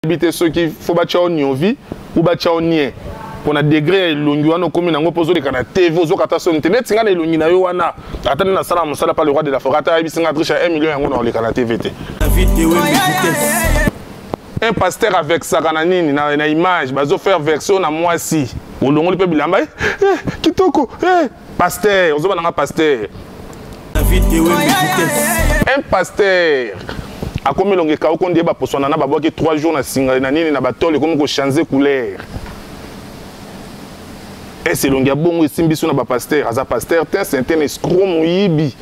Habiter ceux qui faut battre au niovi ou battre au nie. Pour un degré longi wana comme nango pozo de kana TV ozo kata so internet singa le longi na yo wana atani na sala musala pas le roi de la forêt ata bisinga triche 1 million yango na le kana TVT. Un pasteur avec sa kananini na image bazo faire version na moi si olongo le pe bilamba kitoko pasteur ozo bana pasteur. Un pasteur a comme longue ka okonde ba posona na baboki 3 jours na singa na nini na batole comme ko changer couleur. Et c'est longue bongo simbiso na ba pasteur aza pasteur c'est un escroc moyibi.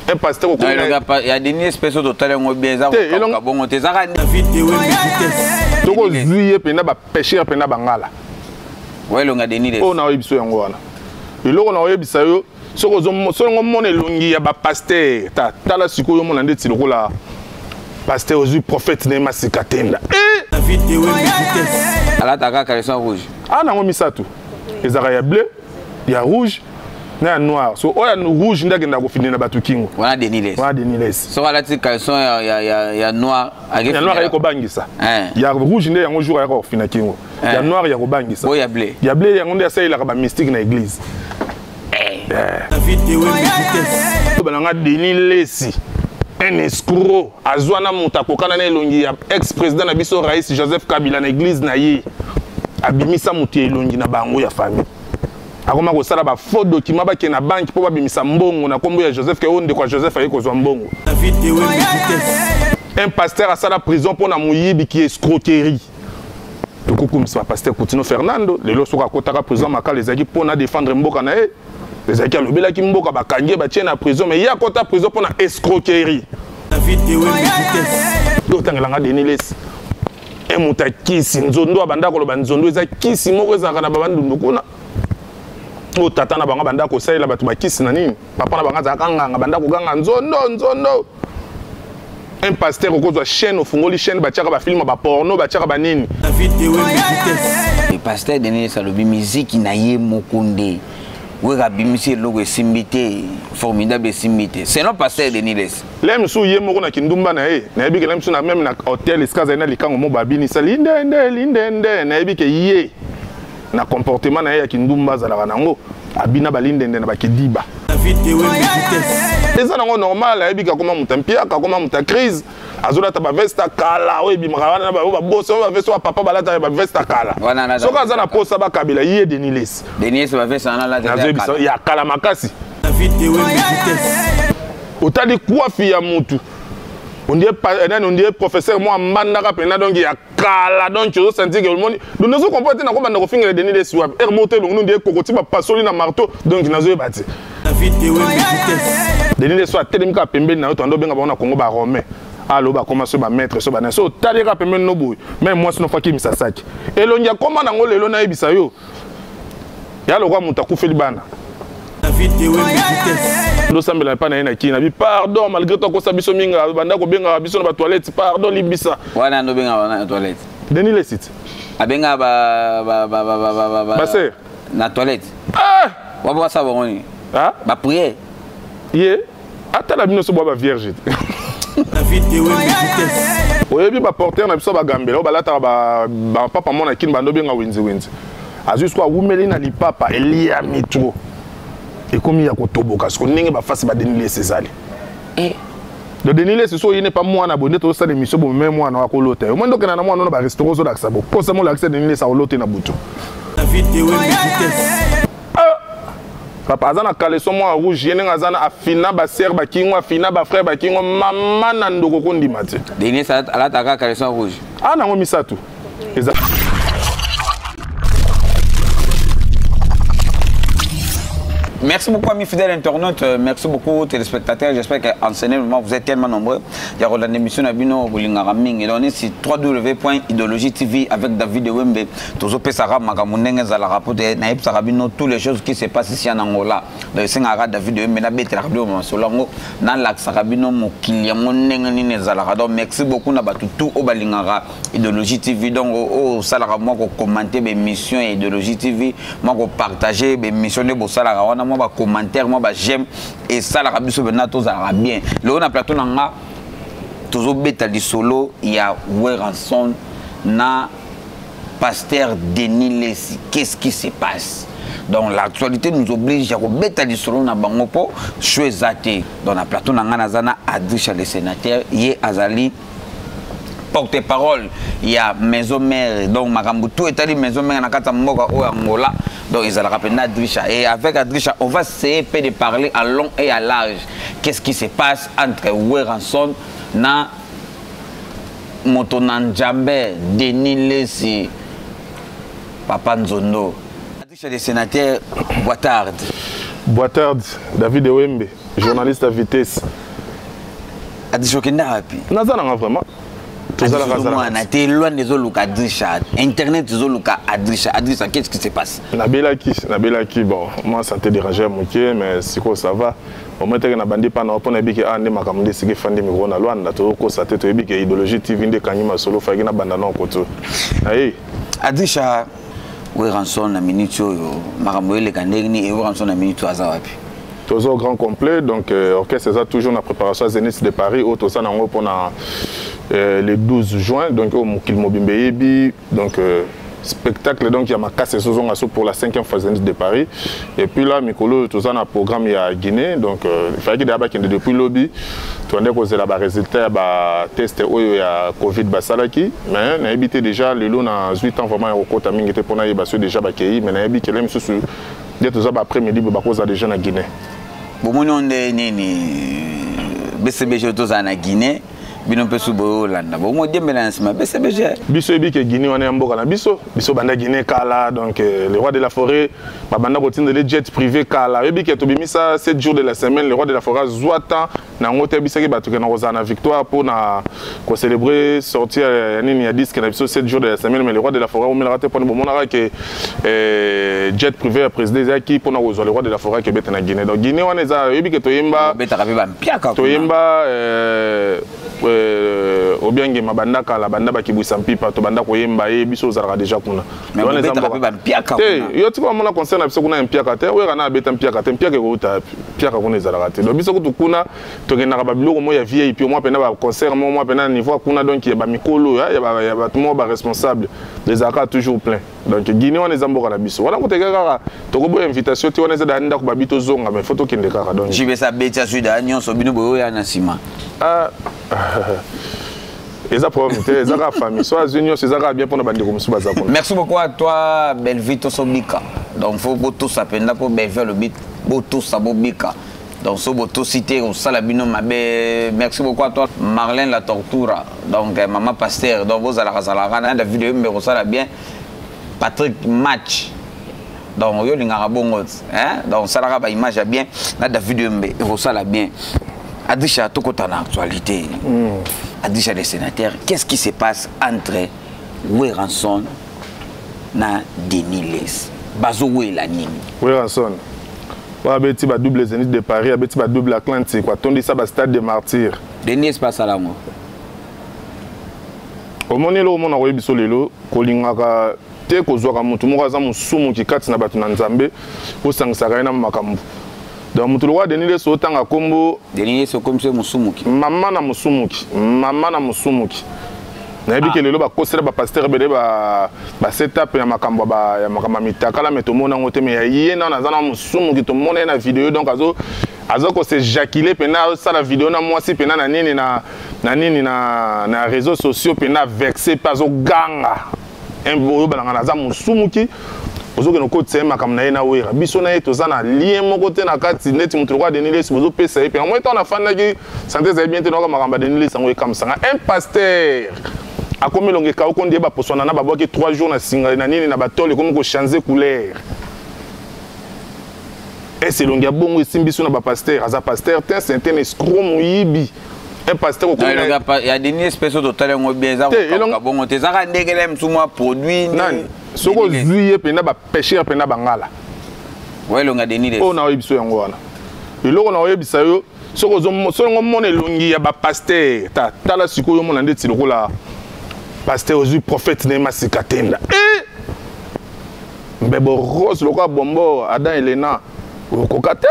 Un pasteur il y a des espèces de talent bien ça bon te zaka toko zuye pena ba pêcheur pena bangala. Ouais longa deni les. Oh na oyibiso yango wana. Eloko na oyebisa yo soko zo mona longi ya ba pasteur ta la sikoyo mona ndeti lokola pasteur ozu prophète Nema Sikatenda. Ala taka caleçon rouge. Ah nango misato. Ezaka ya bleu, ya rouge, na noir. So oya rouge ndage ndako finir na batu kingo. Wana deniles. Wana deniles. So ala ti caleçon ya noir age. Ya noir ya ko bangisa. Ya rouge ndé yango jour ya ko finir kingo. Ya noir ya ko bangisa. Bo ya bleu. Ya bleu yango ndé ça il a ba mystique na église. Balanga deniles. Un escroc azwana muta kokana na elongi ya ex-président na biso Rais Joseph Kabila na église na ye abimisa mutu elongi na bango ya famille akoma ko sala ba faux document ba ke na banque po babimisa mbongo na kombo ya Joseph ke onde kwa Joseph ayi ko zwa mbongo. Un pasteur a sala prison pour na muyibi qui escroquerie tokukum sa pasteur Coutinho Fernando lelo soka kotaka prison makala ezaki pour na défendre mboka na ye. Les gens qui ont le qui mboka ba kangé ba tiena prison mais il y a kota prison pour na escroquerie. D'autant que l'anga deniles. Et muta kisi nzondo abanda ko loba nzondo eza kisi moko eza kana babandu ndukuna. O tata na banga banda ko saila batu ba kisi na nini? Papa na banga za kanga banda ko ganga nzondo. Un pasteur ko zo chaîne au fungoli chaîne ba tiaka ba film ba porno ba tiaka ba nini. Le pasteur deniles a lobi musique na ye mokonde. Oui, Rabimisi logo simbité formidable simbité. C'est non pasteur de Niles. L'aime sous yemo na kindumba na e. Na ebi ke l'aime sous na même na hôtel iskaza na likango mo babini sali linde na ebi ke ye. Na comportement na ya kindumba za la nango abina balinde na bakidiba. Eza nango normal na ebi ka koma mutampia ka koma muta crise. Azola ta ba vesta kala o ebi makawana na ba boso ba vesta papa balata ba vesta kala. Soka za na posa ba kabila ye de Niles. Denis ba vesta na la de ya kala makasi. Otali kuafi ya mutu. On dit professeur moi mandaka pena donc ya kala donc tu senti que le monde nous nous comporter na ko banda ko finga de Niles wa remonter donc nous dit kokoti ba pasoli na marteau donc nazo bati. De Niles soit telemka pembe na to ndo benga ba na Congo ba romain. Alors bah comment se ba mettre so ba na so tali ka pembe no boy même moi sino faki misasaki elongia koma na ngolo lelo na ebisa yo ya lo kwa muta kufeli bana lo sambela pa na kina bi pardon malgré toi ko sabiso minga banda ko benga biso na ba toilette pardon libisa wana no benga na toilette Denis le site abenga ba sœur na toilette wa ba sa boni ba prier ye ata la bino so ba vierge. Oyebi ba porteur na biso ba gambela ba lata ba papa mona kin bando benga winzi azusko awumeli na lipapa elia mitro ekomi ya kotoboka so ndenge ba fasi ba Denis César le Denis so yine pas moi na bonde to sa émission bo même moi na ko lote o mondo kana na moi no ba restaurant zo daksa bo ko sa mo l'accès Denis sa lote na butu papa azana caleçon moi rouge yene ngazana afina ba sœur ba kingo afina ba frère ba kingo mama na ndoko ko ndima te Denis ala taka caleçon rouge nango misato eza. Merci beaucoup amis fidèles internautes, merci beaucoup téléspectateurs, j'espère qu'en ce moment vous êtes tellement nombreux. Il y a une émission à Bino Boulingaraming et on est sur www.idéologie TV avec David Wembe. Tous les Sarah Magamuneng za la rapporte Naïb Sarabino toutes les choses qui se passent ici en Angola. Le Sengara David Wembe na bête radio Solango dans la Sarabino mo kilia moneng ni za. Donc merci beaucoup na batu tout au Balingara Idéologie TV donc au salara moi ko commenter mes missions Idéologie TV, moi ko partager mes missions de salara moi ba commentaire moi ba j'aime et ça la rabiso bena tous bien le on a plateau nanga toujours beta di solo il y a Weranson na pasteur Denis Lessi. Qu'est-ce qui se passe? Donc l'actualité nous oblige à remettre du solo na bango po choisir dans la plateau na ngana Adricha le sénateur yé azali porte-parole il y a maison mère donc Makambutu est allé maison mère na kata mboka o Angola donc ils allaient rappeler Adricha et avec Adricha on va essayer de parler à long et à large qu'est-ce qui se passe entre Weranson na Motonanjambe Denis Lessi Papa Nzondo. Les sénateurs, Boitard. Boitard, David Ewembe, journaliste à vitesse. Adisha Kenda Rapi. Nazana vraiment. T'es loin des autres Adisha. Internet des autres Adisha. Adisha, qu'est-ce qui se passe? Nabelaki, bon, moi ça te dérangeait moitié, mais c'est quoi ça va? Au moment où on a bandé pas on a dit que Andé Makamde c'est que Fandi Miro na Luanda, tu vois ça te dit que idéologie TV de Kanyima solo fagi na bandana en koto. Aïe. Adisha. Weranson na minute yo Makamboele Kandegni et Weranson na minute azawapi. Toujours grand complet donc orchestre ça toujours la préparation à Zénith de Paris auto ça nango pour le 12 juin donc au Mukil Mobimbeyebi donc spectacle donc il y a ma casse saison pour la 5e fois Zénith de Paris et puis là Mikolo tout ça un programme il y a Guinée donc il fallait qu'il d'abord qu'il depuis lobby tu as cause là bas résultat bah test où il y a Covid basalaki mais on a habité déjà le long dans 8 ans vraiment au côté mingi était pour na yeba déjà ba kei mais on a habité là monsieur de tout ça après-midi ba cause déjà na Guinée bon on est nini BCBG tout ça na Guinée bino pesu bolanda bo mo dembela nsima BCBG biso ebi ke Guinée on est mboka na biso banda Guinée kala donc le roi de la forêt ba banda kotinde les jets privés kala ebi ke to bimisa 7 jours de la semaine le roi de la forêt zwata na ngote bisaki batuke na rozana victoire pour na ko célébrer sortir nini ya disque na biso 7 jours de la semaine mais le roi de la forêt on me raté pour bon monara que jet privé président zaki pour na rozo le roi de la forêt ke beta na Guinée donc Guinée on est ebi ke to yemba beta ka ba mpiaka to yemba obiange mabanda kala banda bakibwisa mpipa to banda koyemba ye biso ozalaka déjà kuna mais on est ba mpiaka kuna yo tiko mona concerne biso kuna mpiaka te we kana beta mpiaka te mpiaka ko ta mpiaka kuna ezalaka te donc biso kutu kuna to kenaka ba biloko mo ya VIP moi pena ba concert moi pena niveau kuna donc ya ba mikolo ya ba tout mo ba responsable les aka toujours plein donc Guinée on est amboka na biso wala koteka kaka to ko boya invitation ti on est da nda ko babito zonga mais photo kende kaka donc jibe sa betia suda nyonso bino boyo ya na sima Ils ont la famille. Soit union, c'est bien pour nous bandir comme ça. Merci beaucoup à toi, Belvito Sobika. Donc, il faut que tout ça pende pour Belvito le bit, tout ça Bobika. Donc, il faut tout citer au Salabino Mabé. Merci beaucoup à toi, Marlène La Tortura. Donc, Maman Pasteur. Donc, vous allez la la vidéo, mais vous allez bien. Patrick Match. Donc, vous allez hein? Donc, ça va image bien. La vidéo, mais vous allez bien. Adisha, tout côté en actualité. Adisha les sénateurs, qu'est-ce qui se passe entre Weranson na Denis Lessi? Bazo la nini? Weranson. Wa beti ba double Zénith de Paris, beti ba double Atlantique, quoi. Tondi ça ba stade de martyrs. Denis passe à la mort. Au monelo mona ko biso lelo kolingaka te ko zwa ka mutu mo kaza musumu ki kati na batu na Nzambe ko sangsaka na makambu. Donc mutu roi Denis Lessi otanga kombo Denis Lessi comme c'est musumuki. Mama na musumuki. Na yebi ke lelo ba kosela ba pasteur bede ba setup ya makambo ya makamba mitaka la metomona ngote me ye na nazana musumuki to mona na vidéo donc azo ko se jaculer pena ça la vidéo na mwasi pena na nini na réseaux sociaux pena vexé pas au ganga. Embo balanga naza musumuki. Ozo ke no ko tsema kam na ye na wera biso na ye to zana lien moko te na kati neti mutu roi Denis Lessi bozo pesa ye pe en même temps na fana ki santé za bien te no ka makamba Denis Lessi ngo kam sanga un pasteur akomi longe ka okondi ba posona na ba boki 3 jours na singa na nini na batole comme ko changer couleur et c'est longe bongo simbiso na ba pasteur aza pasteur te c'est un escroc muyibi un pasteur au il y a des espèces de talent bien ça bon te zaka ndekele msuma produit nan soko zuye pena ba pêcheur pena bangala ouais longa Denis Lessi o na oyebiso yango wana eloko na oyebisa yo soko zongo mona elongi ya ba pasteur ta la sikoyo mona ndeti lokola pasteur ozu prophète Nema Sikatenda mbebo rose lokola bombo Adam Elena okokate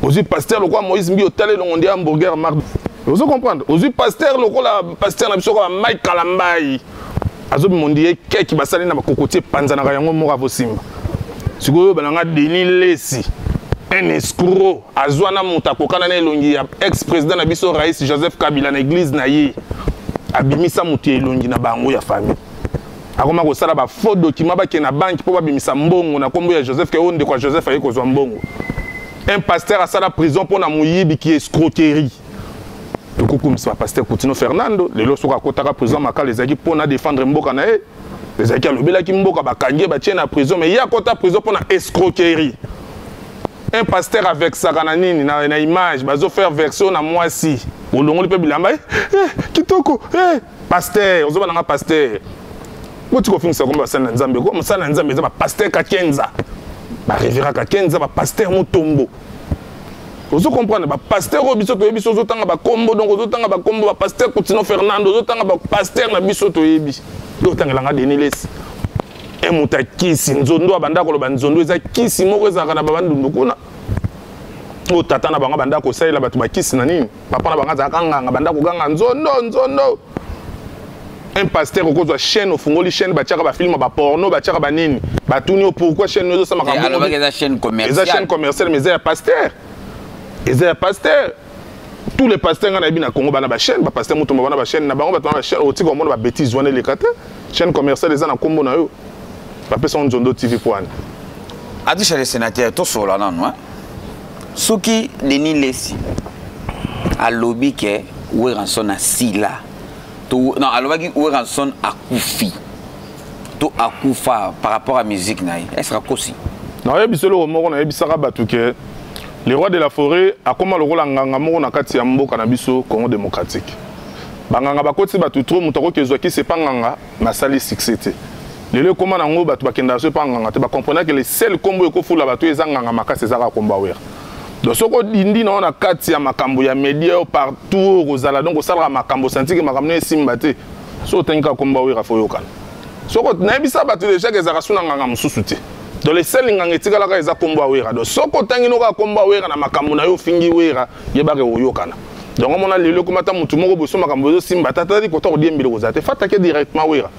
ozu pasteur lokola Moïse Mbi otale longondi hamburger marde. Vous comprenez? Aux pasteur lokola pasteur na biso ko Mike Kalambai azobi mondie keki basali na bakokotie panzana ka yango moko avosimba sikoyo balanga Denis Lesi un escroc azwana muta kokana na elongi ya ex-président na biso Rais Joseph Kabila na église na ye abimisa mutu elongi na bango ya famille akoma kosala ba faux document ba ke na banque po babimisa mbongo na kombo ya Joseph ke onde kwa Joseph ayi kozwa mbongo un pasteur asala prison pour na muyibi ki escroquerie tokokumisa pasteur Coutinho Fernando lelo soka kotaka prison makala ezaki pona défendre mboka na ye ezaki alobelaki mboka bakangie batie na prison mais ya kota prison pour na escroquerie un pasteur avec sakananini na image bazo faire version na mwasi olongoli pe bilamba kitoko pasteur ozoba na pasteur boti ko finisa komba sana nzambe ko musana nzambe za ba pasteur Kakenza ba révérend Kakenza ba pasteur Mutombo ozo comprendre ba pasteur o biso to yebi so tanga ba kombo donc ozo tanga ba kombo ba pasteur Coutinho Fernando ozo tanga ba pasteur na biso to yebi do tanga langa Denis Lesi emuta kisi nzondo abanda ko loba nzondo eza kisi moko ezaka na babandu kuna o tata na bango banda ko salela batu bakisi na nini papa na banga za kanga banda ko ganga nzondo un pasteur okozwa chaîne ofungoli chaîne batiaka ba film ba porno batiaka ba nini batuni pourquoi chaîne nozo sama kambo alors eza chaîne commerciale eza chaîne commerciale mais eza pasteur eza pasteur tous les pasteurs ngana bina Congo bana ba chaîne ba pasteur mutombo bana ba chaîne na bango batana ba chaîne otiko mona ba bêtise wana les kata chaîne commerciale eza na kombo na yo Son Nzondo TV point. Adisha le sénateur to solo non Soki Denis Lesi a lobby que Weranson a sila to non a lobby Weranson a koufi to a koufa par rapport à musique naï est-ce que aussi non il y a bisolo moko na bisaka batu que les rois de la forêt a comment le rôle nganga moko na kati ya mboka na biso Congo démocratique banganga bakoti batu trop mutako kezwa ki c'est pas nganga masali succès. Les comment nango batu bakenda so panganga te ba comprendre que les seuls combo eko fula batu ezanganga makasi ezaka komba wer donc soko dindi na ona kati ya makambo ya media partout ozala donc osala makambo santiki makambo esimba te so tenka komba wer afo yokana soko na ebisa batu déjà que ezaka suna nganga mususu te donc les seuls nganga etikala ka eza komba wer donc soko tangi no ka komba wer na makambo na yo fingi wer yebaka oyokana donc on a lelo komata mutu moko boso makambo zo simba tata di kota odiembele kozate fatake directement wer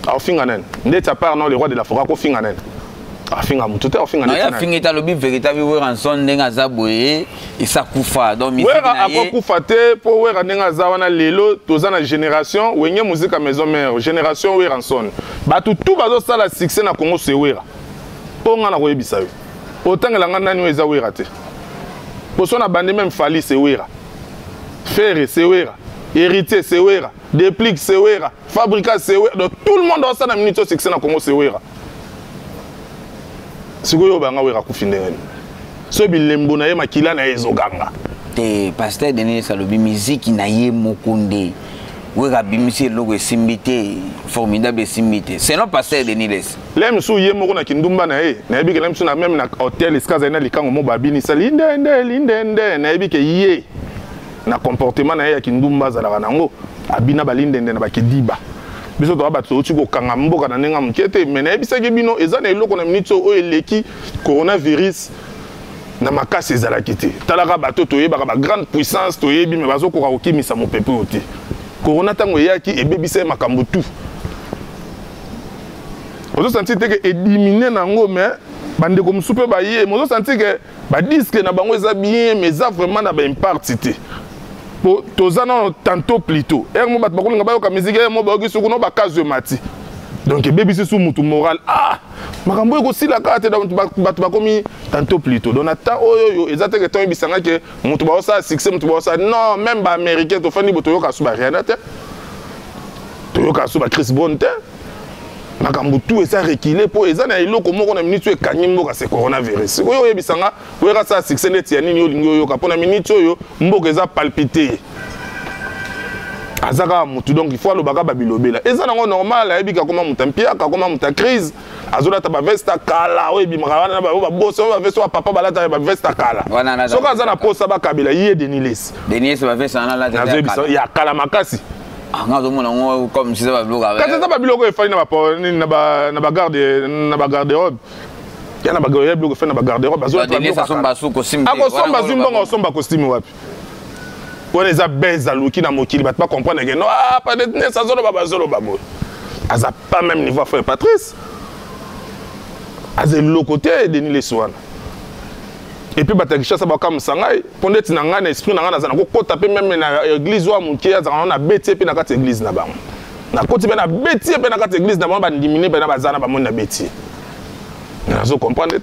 au finganen ndeta part non le roi de la forêt ko finganen a finga mutu te au finganen na fingita lobi véritable Weranson ndenga zaboye isakufa donc musique na ye wera akufa te po wera ndenga za wana lelo tozana génération wenye musique à maison mère génération Weranson batu tout bazo sala succès na Congo se wera ponga na koyebisa yo otangela nga nani eza wera te poso na bande même fali se wera faire se wera héritier se wera déplique se wera fabrica se wera donc tout le monde a ça na minute succès na Congo se wera sikoyo banga wera kufindengeni so bilembo na ye makila na ezoganga te pasteur Denis Salobi musique na ye mokunde wera bimisi logo esimbité formidable esimbité c'est non pasteur Denis Lesi lem su ye moko na kindumba na ye na yebike lem su na même na hôtel eskaza na likango mo babini sali ndende na yebike ye na comportement na ye ya kindumba zalaka nango abina balindende na bakidiba biso to bato oti ko kanga mboka na nenga mukete mais na yebisaki bino eza na eloko na minute o eleki coronavirus na makasi ezalaki te talaka bato toyebaka ba grande puissance toyebi mais bazokoka kokimisa mopepe oti corona tango eyaki ebebisa makambo tu ozo senti te ke éliminer nango mais bandeko musupe ba ye mozo senti ke ba disque na bango eza bien mais ça vraiment na ba impact te tozana tantôt plutôt mo bat bakolinga bayoka musique mo bayoki suku no bakazo mati donc bebisi su mutu moral makambo eko sila kate batu bakomi tantôt plutôt donc ata oyo ezate ke toyi bisanga ke mutu ba osa succès mutu ba osa non même ba américain to fani boto yoka su ba rien te to yoka su ba Chris Brown te makambo tout eza reculé po eza na eloko moko na minute ekanyi mboka se coronavirus oyo yebisanga wera sa succès neti ya nini yo lingi oyo ka pona minute oyo mboka eza palpité azaka mutu donc il faut alobaka babilobela eza nango normal ayebika koma muta mpiaka koma muta crise azolata ba vesta kala oyo bimaka wana ba boss ba vesta wa papa balata ba vesta kala soka aza na posa bakabela ye Denis Lesi Denis ba vesta na la ya kala makasi nga comme si ça va bloquer quand ça va bloquer il faut na ba garde-robe ya na ba garde-robe fait na ba garde-robe azolata Denis ça somba sou costume somba zumbongo somba costume wapi on les a beza luki na mokili bat pas comprendre que non pas de Denis ça zolo ba zolo ba bo aza pas même niveau frère Patrice aza le côté Denis Lesouana et puis batakisha ça ba comme sangai pondé tina ngana esprit na ngana za na ko taper même na église wa mukie za na beti pe na kati église na bango na koti pe na beti pe na kati église na bango ba diminuer pe na bazana ba mona beti na zo comprendre.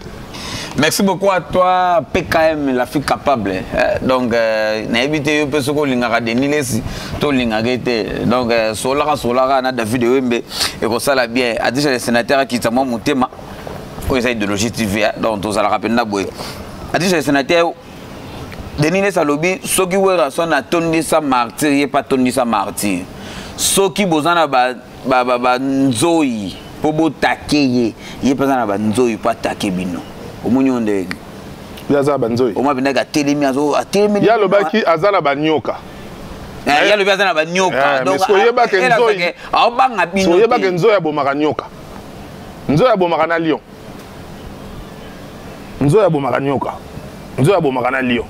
Merci beaucoup à toi, PKM, la fille capable. Donc, n'habitez pas ce qu'on a Denis Lessi, tout l'ingagité. Donc, Solara, on a David Wembe, et comme ça, la bien. A déjà les sénateurs qui sont montés, pour essayer de logistique, donc, on a rappelé Naboué. A déjà les sénateurs, Denis Lessi a lobby, ceux qui ont son a tourné sa martyr, il n'y a pas tourné sa martyr. Ceux qui ont besoin de Nzoï, pour taquer, il n'y a pas besoin de Nzoï, pas taquer Bino. Omunionde yaza banzoi oma bindaga telemi azo atelemi ya lobaki azana banyoka ya lobi azana banyoka donc soyeba ke nzoi abanga bino soyeba ke nzoi abomaka nyoka nzoi abomaka na lion nzoi abomaka nyoka nzoi abomaka na lion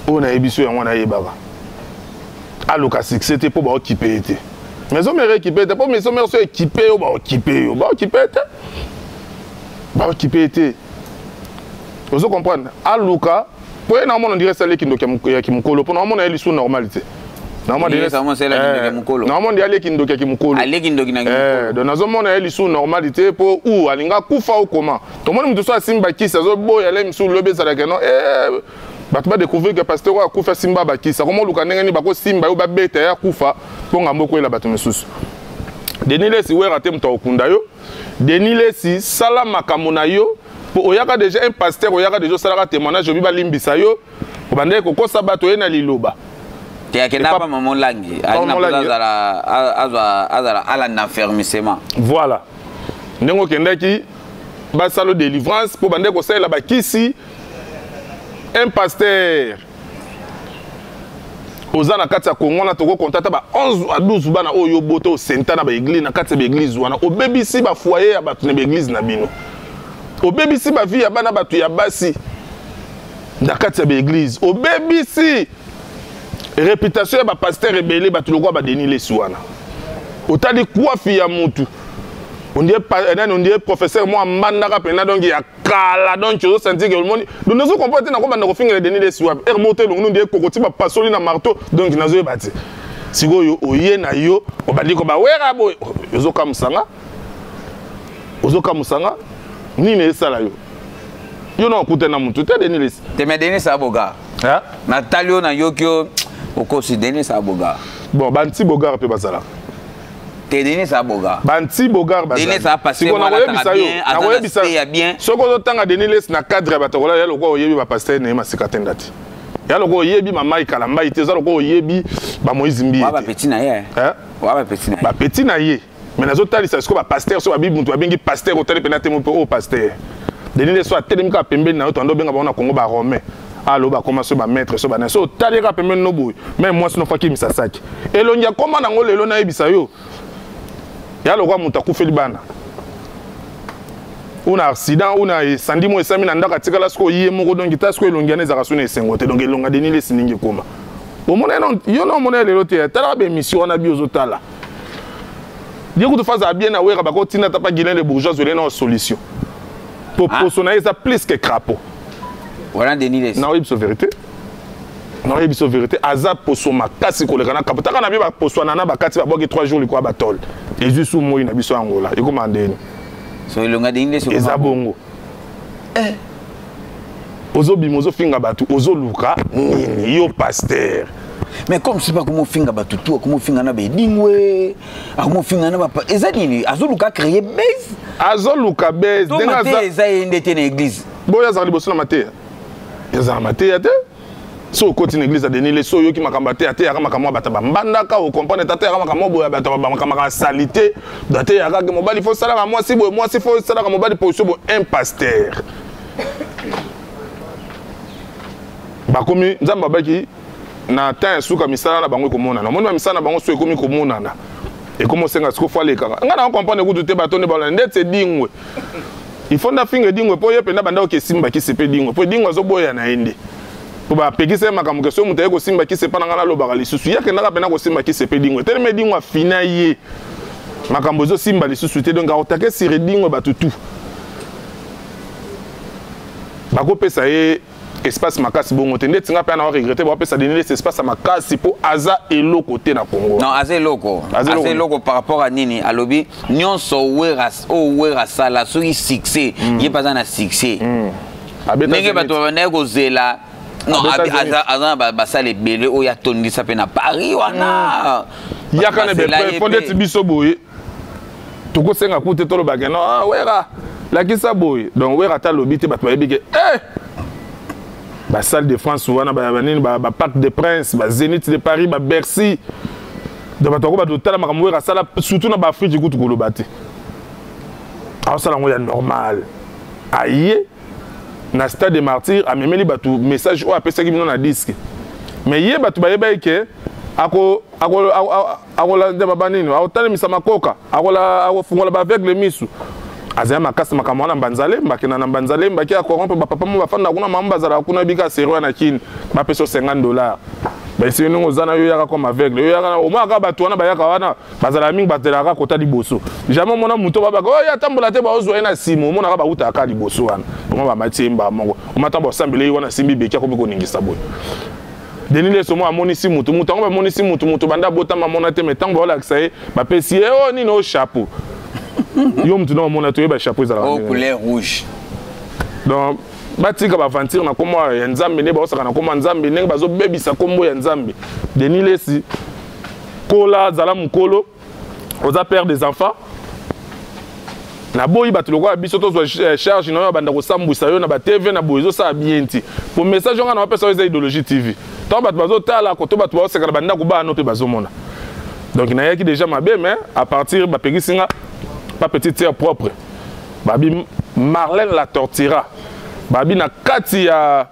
ona ebiso yango na yebaka aluka succès te po ba occuper te mais on me rééquiper te po mais on me so équiper o ba occuper te ba occupé été. Vous comprenez? À Luka, pour un moment on dirait celle qui nous kimukolo. Pour un moment on est sous normalité. Normalement on dirait qui nous kimukolo. Donc dans un moment on est sous normalité pour où alinga kufa ou comment. Tout le monde me dit ça simba qui ça zo boy aller sous le beza la non tu vas découvrir que pasteur a kufa simba baki ça comment Luka ngeni bako simba ou ba beta ya kufa pour ngamboko ila batu mesusu. Denis Lessi we raté mta okunda yo. Denis Lessi sala makamona yo pour oyaka déjà un pasteur oyaka déjà sala témoignage obi ba limbisa yo obande ko kosa bato ena liloba te akena pa maman langi azala ala n'affermissement voilà ndengo kendaki ba salo délivrance pour bande ko sala ba kisi un pasteur ozana kati ya Congo na toko contacta ba 11 à 12 bana oyo boto au senta na ba église na kati ba église wana obebisi ba foyer ya batu na ba église na bino obebisi ba vie ya bana batu ya basi na kati ya ba église obebisi réputation ya ba pasteur rebelle batu lokwa ba Denis Lessi wana otali coiffe ya mutu on dirait professeur moi mandaka pena donc ya kala donc tu sentir que le monde nous nous comprendre na ko banda ko finga Denis Lessi wa remonter donc nous dirait kokoti ba pasoli na marteau donc nazo yebati siko yo oye na yo obandi ko ba wera boy ozoka musanga nini esala yo yo na okuta na mutu te Denis Lessi te me Denis Aboga hein Natalio na yokyo okosi Denis Aboga bon banti bogar pe basala Denis Aboga banti bogar bazali Denis a passé on a bien bien soko zo tanga Denis Lessi na cadre batokola ya lokwa oyebi ba pasteur na masika tendati ya lokwa oyebi mama ikalamba ite za lokwa oyebi ba Moïse Mbi ba petit na ye ba petit na ye mais nazo talisa siko ba pasteur so ba bible mutu bengi pasteur otali penate mo o pasteur Denis Lessi a telemika pembeni na otondo benga ba na Congo ba romain alo ba commencer ba maître so ba na so talika pembeni no boy même moi sino faki misasaki elongia koma na ngolo elo na yebisa yo ya lokwa mutu akufeli bana una accident una incendie mo esami na ndaka tikala siko yie moko donc tasko elongia na zaka suna esengo te donc elonga Denis Lessi ningi koma omona non yo no mona lelo te tala ba émission na bio zotala dieu ko faza bien na wera ba ko tina tapa Guilain de bourgeois zolé na solution pour personnaliser ça plus que crapaud voilà Denis Lessi na web so vérité na web so vérité azap poso makasi ko le kana kaputaka na bi ba poso na ba kati ba boki 3 jours likwa ba tol et juste moi na biso angola e komandeni so elonga Denis Lessi ezabongo ozo bimozo finga batu ozo luka nini yo pasteur mais comme c'est pas comment finga batu tout comment finga na be dingwe comment finga na ba ezanini azo luka créer base azo luka base denga za ndete na église boya za liboso na mateya za mateya te so côté l'église a Denis Lessi yo ki makambate ate yaka makamwa bata bambandaka o comprendre tate yaka makamwa boya bata makamwa salité date yaka ke mobali faut sala ka moi si faut sala ka mobali position bo un pasteur bakomi nzamba baki na temps suka misala na bango komona na moni misala na bango so ekomi komona na et comment senga siko faut aller kaka ngana comprendre ku te batonde bala ndetse dingwe il faut na finga dingwe po yependa banda o kesimba ki sepe dingwe po dingwe zo boya na ende pour ba pekisa makambo ke so mutaye ko simba ki se pa ngana lo bakali susu ya ke ndaka pena ko simba ki se pe dingwe tele me dingwa fina ye makambo zo simba li susu te donc a otake sire dingwe batutu bako pesa ye espace makasi bongo te ndeti nga pe na regretter ba pesa donner cet espace makasi pour aza elo côté na Congo non aza eloko par rapport à nini alobi nyonso wera sala soki succès ye pas na succès ndenge bato bana kozela non aza basala ebele oyo atondisa mpe na Paris wana yaka na bepe fondeti biso boye tokosenga kute tolobake non wera lakisa boye donc wera ta lobi te bato bayebi ke ba salle de France wana ba Parc des Princes ba Zénith de Paris ba Bercy donc bato ko bato tala makambo wera sala surtout na ba Afrique kutu koloba te awa sala ngo ya normal aye na stade des martyrs a memeli batu message o apesa ki bino na disque mais ye batu bayeba ke akola de babanini aotale misama koka akofungola ba aveugle misu azaya makasi makambo na mbanzale mbakena na mbanzale mbaki akorompe bapapa mo bafanda kuna mamba zala kuna bika sero na kini bapeso $50 ba esi ningo zana yo yaka comme aveugle yo yaka o maka batu wana bayaka wana bazala mingi batelaka kota liboso jamais mona muto babaka o ya tambola te ba ozwa na simo mona ka ba uta ka liboso wana o ba matimba mongo o mata ba sambele wana simbi beki ko biko ningisa boy denile somo amoni si mutu mutu ba moni si mutu banda bota mamona te metango ba la ksaye ba pesi o ni no chapeau yo mutu na mona to ba chapeau za la couleur rouge donc batika ba aventure na komo ya nzambe ne ba osaka na komo nzambe ndenge bazo bebisa kombo ya nzambe denile si kola zala mukolo oza père des enfants na boyi bato lokwa biso to charge na yo banda ko sambwisa yo na ba TV na boyi zo sa bienti pour message nga na pesa yo idéologie TV to bato bazo tala ko to bato ba osaka banda ko ba no pe bazo mona donc na yaki déjà mabe mais à partir ba pegisinga pas petite terre propre babi Marlène la tortira babi na kati ya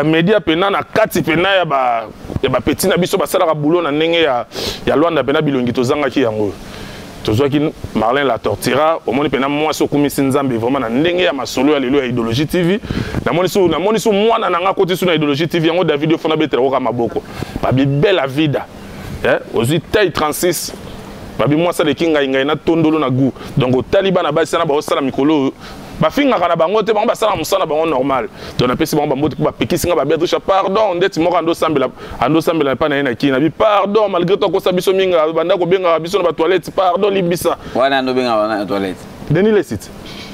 media pena na kati pena ya ba petit na biso basala ka boulot na ndenge ya Luanda pena bilongi tozanga ki yango tozwaki Marlène la tortira omoni pena moi so kumisi nzambe vraiment na ndenge ya masolo ya lelo ya idéologie TV na moni so mwana na nga koti so na idéologie TV yango David yo fona betela ko maboko babi belle vida ozi taille 36 babi moi ça de kinga inga na tondolo na goût donc au taliban na basi na ba osala mikolo ba finga kana bango te bango basala musala bango normal donc na pesi bango ba mbote ba pekisinga ba Beatrice pardon ndeti moko ando sambela pa na ina kina bi pardon malgré to ko sabiso minga banda ko benga biso na ba toilette pardon libisa wana ndo benga na toilette deni le site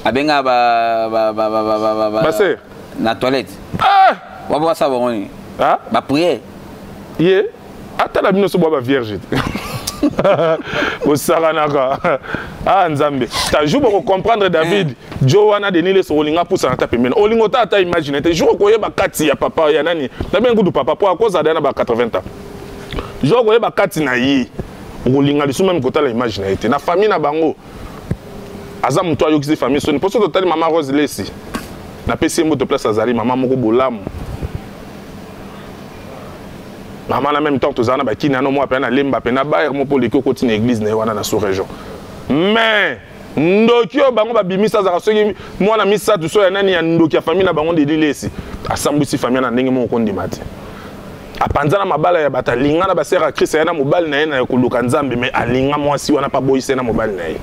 abenga ba sœur na toilette wa ba sa boni ba prier ye ata la bino so ba vierge au Saranaka nzambe ta jour pour comprendre David Joanna Denile so olinga pousa na tape mena olingo ta imagine te jour ko yeba kati ya papa ya nani na bien kudu papa pour cause adana ba 80 ans jour ko yeba kati na yi olinga lisu même kota la imagine te na famille na bango aza muto ayo kisi famille so ni poso total mama Rose Lesi na pesi moto place azali mama moko bolamu maman en même temps tous ana ba kina no mo apena lemba pena ba mo pour leko continue église na wana na sous région mais ndokio bango ba bimisa za soki mo na misa tu so ya nani ya ndoki ya famille na bango de lilesi asambwisi famille na ndenge mo kondi mati apanzana mabala ya batalinga na ba sera Christ ya na mobali na ye na koluka nzambe mais alinga mwasi wana pa boyise na mobali na ye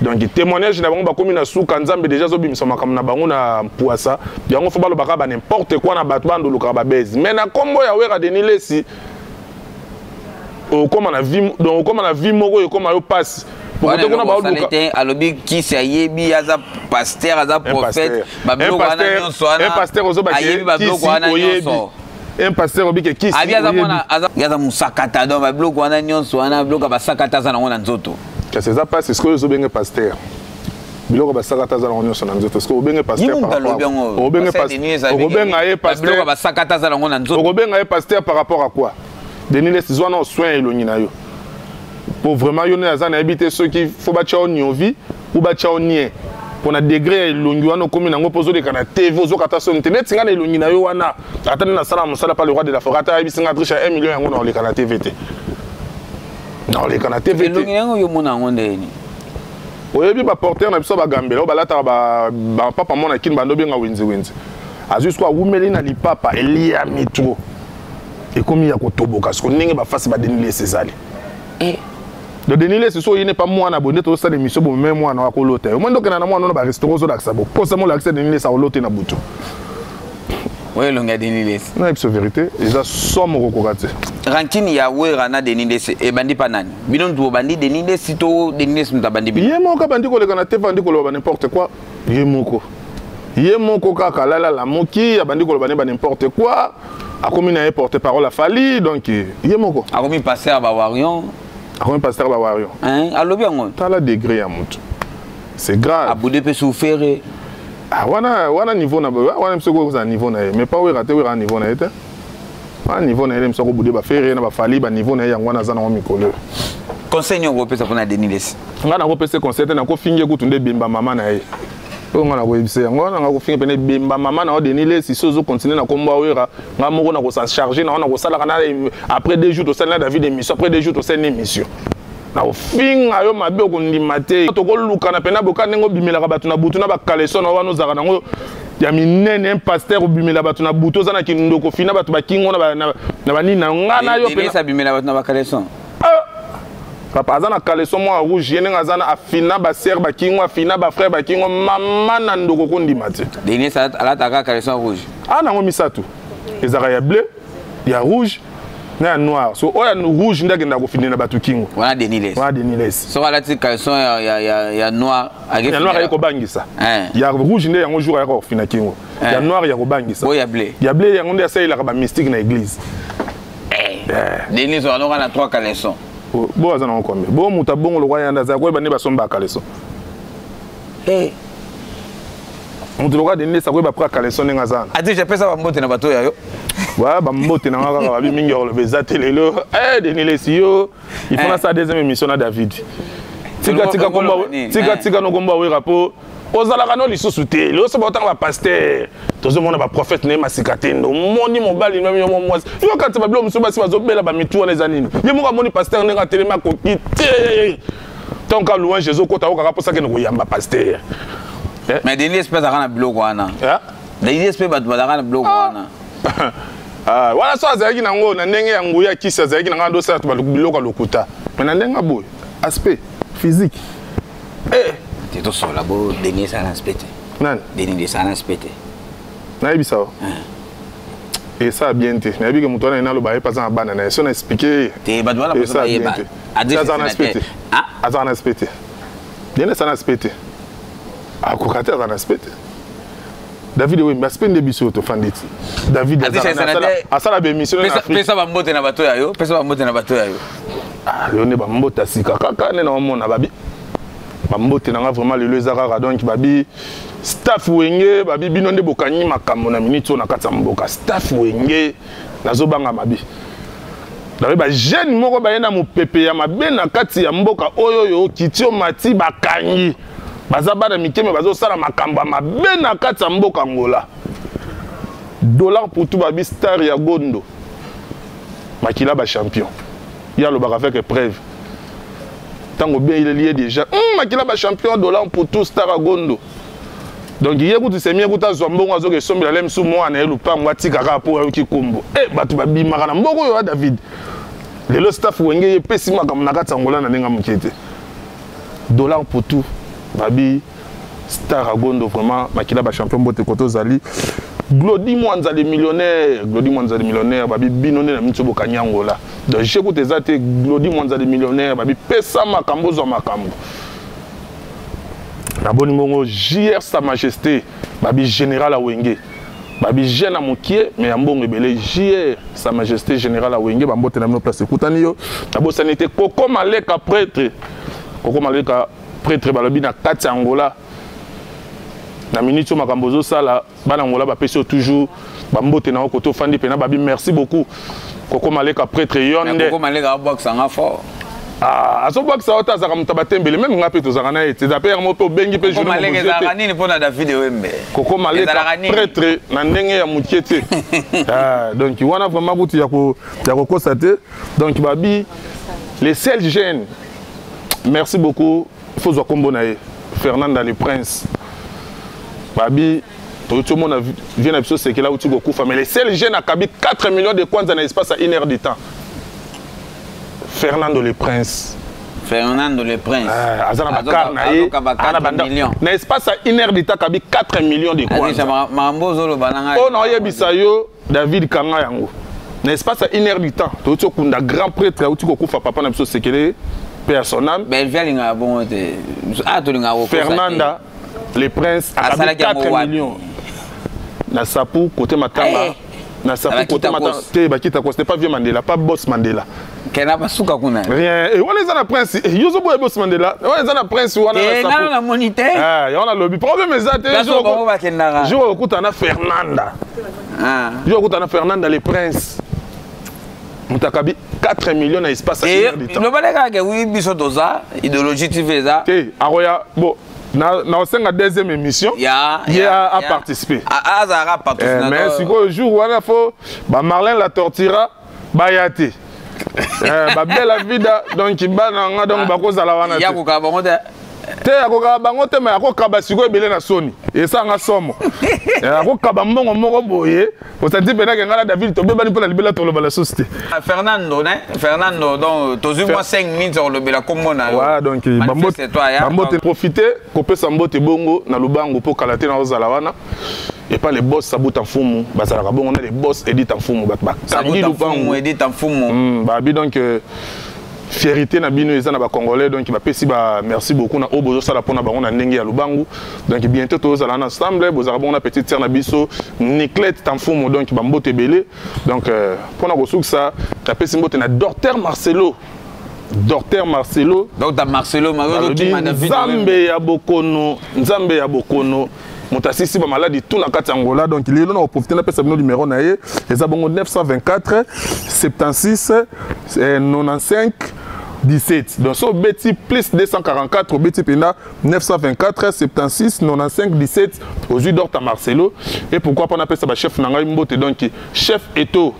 donc témoignage na bango ba komi na suka nzambe déjà zo bimisa makambo na bango na puasa yango fo balo baka ba n'importe quoi na bato bando luka ba bezi mais na kombo ya wera denilesi o koma na vie donc koma na vie moko e koma yo passe pour que kuna ba luka alobi ki sa yebi aza pasteur aza prophète ba bloko wana nyonso wana un pasteur ozo ba yebi ba bloko wana nyonso un pasteur obi ke ki abi aza mona aza musakata donc ba bloko wana nyonso wana bloko ba sakata za na ngona nzoto que c'est ça passe est-ce que zo benga pasteur biloko basakata za na ngona nzoto est-ce que obenga pasteur par rapport obenga pasteur obenga ye pasteur biloko basakata za na ngona nzoto obenga ye pasteur par rapport à quoi denile sizwa na soin elongi na yo pour vraiment yo na za na habiter ceux qui faut ba chao nyovi ou ba chao nie pour na degré elongi wana komi nango pozo de kana TV ozo kata so internet tinga na elongi na yo wana atani na sala musala pa le roi de la forêt ata bisinga triche 1 million yango na le kana TVT dans les canaux TVT elongi yango yo mona ngonde ni oyebi ba porteur na biso ba gambela ba lata ba papa mona kin bando benga winzi azwi kwa wumeli na lipapa elia mitro ekomi ya kotoboka siko ndenge bafasi badenile sezali de denile ce so il n'est pas moi na bonde to ça l'émission bo même moi na kolota au moins donc na moi na ba restaurant zo daksa bo ko samo l'accès denile ça olote na butu oui longa denile na c'est vérité ils a somme kokokate rankini ya wera na denile e bandi pa nani bino ndo bandi denile sito denile mta bandi bi ye moko bandi ko le kana te bandi ko lo n'importe quoi ye moko kaka la moki ya bandi ko lo ba n'importe quoi a commis na porte-parole a fallu donc ye moko a commis passer à Bawarion. Comment pasteur Bawarion? Hein? À l'obéon. T'as la degré à monte. C'est grave. À Boudé peut souffrir. Ah, wana niveau na wana msoko za niveau na mais pas oui raté oui niveau na été. Ah niveau na ele msoko Boudé ba faire na ba fali ba niveau na yango na zana mikolo. Conseil nyo pesa pona Deniles. Nga na ko pesa conseil na ko finge ku tunde bimba mama na ye. Po nga na ko ibise yango na ko finge pene bimba mama na Deniles si sozo continuer na komba wera nga moko na ko sa charger na ko sala kana après 2 jours to sala David émission après 2 jours to sala émission. Na ofinga yo mabe ko ndimate to ko luka na pena boka nengo bimela ka batu na butu na ba kaleso na wano zaka nango ya minene un pasteur bimela batu na butu za na kindoko fina batu ba kingo na ba nina ngana yo pena sa bimela batu na ba kaleso papa azana kaleso mo rouge yene ngazana afina ba sœur ba kingo afina ba frère ba kingo mama na ndoko ko ndimate deni sa ala taka kaleso rouge nango misatu ezaka ya bleu ya rouge na noir so oya rouge ndage ndako finina batu kingo wana Deniles so ala ti caleçon ya noir ya noir ya ko bangisa ya rouge nde yango jour ya ko fina kingo ya noir ya ko bangisa o ya bleu yango nde ya ba mystique na église Denis on a 3 caleçons bo azana ko combien bo muta bongo lo yanda za ko ba ne ba somba caleçon on te le regarde Denis ça ko ba pra caleçon ngazana ati je pesa ba mbote na bato ya yo ouais bah mbote na ngaka ba mingi o le bezate lelo Deniles yo il faut na sa deuxième émission na David tika no komba we rapport ozalaka no lisusu te lo so botanga ba pasteur tozo mona ba prophète ne masikatendo moni mobali no mo mwasi yo kati ba blo musu basi bazobela ba mitu na ezanini ye mo ka moni pasteur ne ka telema ko kite donc à louange Jésus ko ta ko ka posaka ne ko yamba pasteur mais Deniles pesa kana biloko wana Deniles pe ba na biloko wana wala so azaki nango na ndenge ya nguya kisa azaki nanga ndo sa biloko lokuta mais na ndenge boy aspect physique te to sola bo Denis à l'aspect nan Denis à l'aspect na ibisa et ça bien te na bi que muto na lo ba pas en bana na so na expliquer te ba dola pas ba yeba azana aspect azana aspect Denis à aspect akokata azana aspect David oui aspect de biso to fanditi David asala be mission na Afrique pesa ba mbote na bato ya yo le ne ba mbota sika kaka ne na mona babi ba mbote na vraiment le ezaka donc babi staff wenge babi bino nde bokanyi makambo na minute na katsa mboka staff wenge nazo banga mabi David ba jeune moko ba yena mopepe ya mabe na kati ya mboka oyo yo kitio mati bakanyi bazaba na mikeme bazo sala makambo mabe na kati ya mboka ngola dollar pour tout babi star ya gondo makila ba champion ya lo baka fait preuve tango bien il est lié déjà makila ba champion dollar pour tout star ya gondo donc il écoute c'est mieux écoute zombongo azo ke sombi la lem sou mo na elupango atika ka po ki kombo batu babi makana mboko yo David le staff wenge pesi makambo na kati ya ngola na nenga mukete dollar pour tout babi star agondo vraiment makila ba champion bote koto zali Glody Mwanza les millionnaires babi binone na mitso bokanyangola donc j'écoute ezate Glody Mwanza les millionnaires babi pesa makambo zo makambo na boni mongo JR sa majesté babi général Awenge babi jeune à mokie mais ambongo ebele JR sa majesté général Awenge bambote na mino place ekutani yo na bo sanité Koko Maleka prêtre balobi na kati Angola na minute makambo zo sala bana Angola ba peso toujours bambote na koto fandi pena babi merci beaucoup Koko Maleka prêtre yonde Koko Maleka box nga fort aso box sa ota zaka mutabatembele même ngapi to zaka na ete za père mo pe bengi pe journée Koko Maleka zaka nini pona David Wembe Koko Maleka prêtre na ndenge ya mukiete donc wana vraiment butu ya ko constater donc babi les seuls jeunes merci beaucoup faut zo kombo na Fernanda le prince babi Tout le monde vient à c'est que là où tu as mais les seuls jeunes à Kabi 4 millions de kwanza dans l'espace à 1 heure de temps. Fernando le Prince. Fernando le Prince. Dans l'espace à 1 heure de temps, Kabi 4 millions de kwanza. Oh non, Yebisayo, David Kanga Yango. Dans l'espace à 1 heure du temps, tu as un grand prêtre où tu as papa dans c'est que les personnes. Fernanda le Prince à 4 millions. Na Sapu côté Matamba. Na Sapu côté Matamba. C'était pas vieux Mandela, pas boss Mandela. Kena basuka kuna. Rien. Et on est dans Prince. Yozo boy boss Mandela. On est dans Prince on a Sapu. Na monité. Ah, on a lobby. Problème exact. Je écoute na Fernanda. Ah. Je écoute na Fernanda le Prince. Mutakabi 4 millions na espace à 1 heure de temps. Le baleka que oui biso doza idéologie TV ça. OK, aroya bon na osenga deuxième émission il y a participer azara participer mais si le jour wana faut ba Marlène la tortira ba yati ba belle vida donc bana nga donc ba kozala wana ya ko ka bango te akoka bango te mais akoka siko ebele na soni esanga somo akoka mbongo moko boye osandi pena ke ngala David tobebani pona libela to lobala société Fernando donc tozu moi 5 minutes sur le bela comme mona ouais donc bambote profiter kopesa mbote bongo na lubango po kalate na ozala wana et pas les boss sabuta mfumu bazalaka bongo na les boss edit mfumu ba kangi lubango edit mfumu ba bi donc fierté na bino eza na ba congolais donc ba pesi ba merci beaucoup na obozo sala pona bango na ndenge ya lubangu donc bientôt to zala ensemble bozara bon na petite sœur na biso Niclette Tamfumo donc ba mbote belé donc pona ko suksa ta pesi mbote na Docteur Marcelo Docteur Marcelo mago to ma David Nzambe ya bokono Motasisi ba maladie tout na kati Angola donc il est là on profiter na pesa bino numéro na ye les abongo 924 76 95 17 donc so beti plus 244 beti pena 924 76 95 17 aux yeux d'Orta Marcelo et pourquoi pas on appelle ça ba chef na ngai mbote donc chef Eto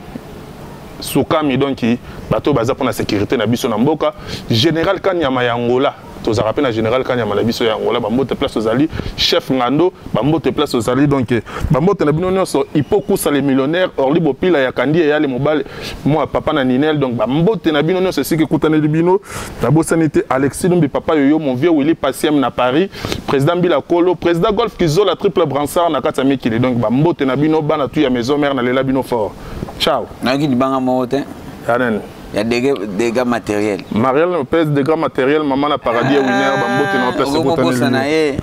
Soukami donc bato baza pour la sécurité na biso na mboka général Kanyama ya Angola to za rappel na général Kanyama la biso ya Angola ba mbote place aux ali chef Ngando ba mbote place aux ali donc ba mbote na bino nyonso ipoku sa les millionnaires orli bopila ya kandi ya les mobile moi papa na Ninel donc ba mbote na bino nyonso siki kutana bino na bosanité Alexis Lumbi papa yoyo mon vieux Willy Passiem na Paris président Bila Kolo président Golf Kizo la triple bransard na kata mikili donc ba mbote na bino bana tu ya maison mère na lela bino fort ciao na ki banga mote Anen. Il y a des dégâts matériels. Marielle Lopez, dégâts matériels, maman a paradis à Winner, bambote na place de Botané.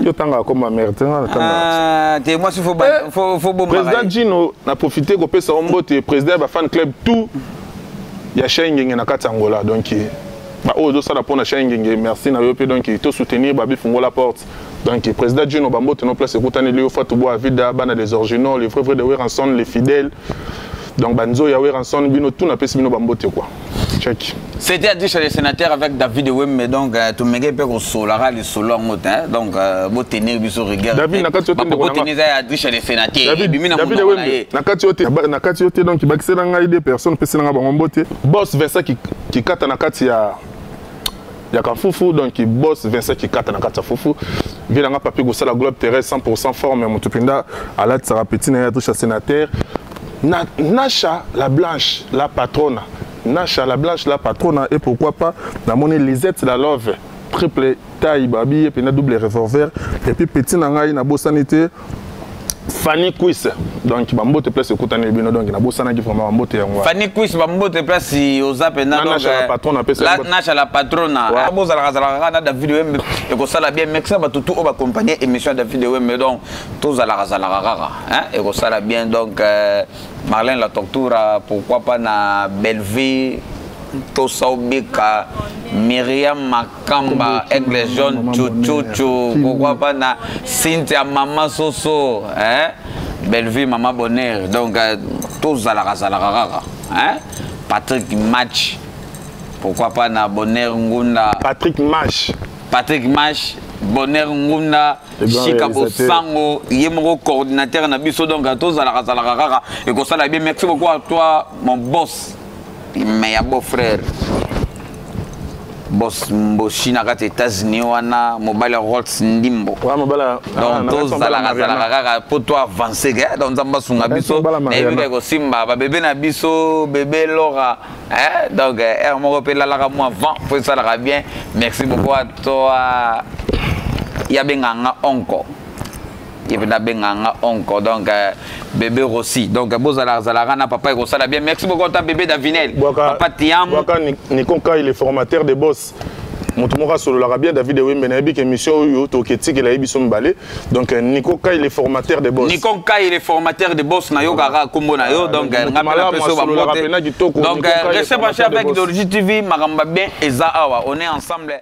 Yo tanga comme ma mère, t'es moi s'il faut bon. Président Gino n'a profité qu'on peut s'emboter, président ba fan club tout. Il y a Shengenge na Katangola donc ba ozo sala pona Shengenge, merci na yo pe donc to soutenir babi fungo la porte. Donc président Gino bambote na place de Botané Léo Fatoubo Avida, bana des originaux, les frères de Weranson, les fidèles. Donc Banzo Yawe Ranson Bino tout n'a pas bino bambote quoi. Check. C'était à dire chez les sénateurs avec David Wem donc tout méga peu au solara les solons donc beau tenir biso regard. David nakati ote beau tenir à dire chez les sénateurs. David Wem nakati ote donc bakisela ngai des personnes pesela nga bambote. Boss Vincent qui kata nakati ya Kafufu donc boss Vincent qui kata nakati Fufu. Vila nga papi go sala globe terrestre 100% forme mutupinda ala tsara petit na ya triche sénateur. Nacha la blanche, la patronne. Nacha la blanche, la patronne. Et pourquoi pas, la monnaie Lisette la love. Triple taille, babi, et puis double revolver. Et puis petit nangaï, na sanité. Fanny Quiz. Donc, bambo te place écoute en donc na bosana qui vraiment bambo te yango. Fanny Quiz bambo te place aux appena donc. Nacha la patronne appelle la Nacha la patronne. Abo zala na David Wembe et ko sala bien mexa ba tout o ba accompagner émission David Wembe donc tous zala hein et ko sala bien donc Marlène la tortura pourquoi pas na Belleville Tosaubika Myriam Makamba avec les jeunes chouchou pourquoi pas na Cynthia Mama Soso hein Belleville Mama Bonheur donc tous à la hein Patrick Match pourquoi pas na Bonheur Ngunda Patrick Match Bonheur Ngunda Chikabo Sango yemoko coordinateur na biso donc tous à la et comme ça la bien merci beaucoup à toi mon boss. Mais beau frère. boss China aux États-Unis wana mobile Rolls ndimbo donc tous la pour toi avancer donc nzamba sunga biso et ko simba ba bébé na biso bébé Laura donc mon repère la moi avant pour ça la bien merci beaucoup à toi ya benganga onko donc bébé Rossi donc bozala na papa ko sala bien merci beaucoup à bébé Davinel papa Tiam Nikonka il est formateur de boss Motumoka solo la bien David Wembe na bi émission yo to ketiki la biso mbale donc Nikonka il est formateur de boss Nikonka il est formateur de boss na yo kaka kombo na yo donc ngapela peso ba mote donc restez branchés avec Idéologie TV makamba bien eza awa on est ensemble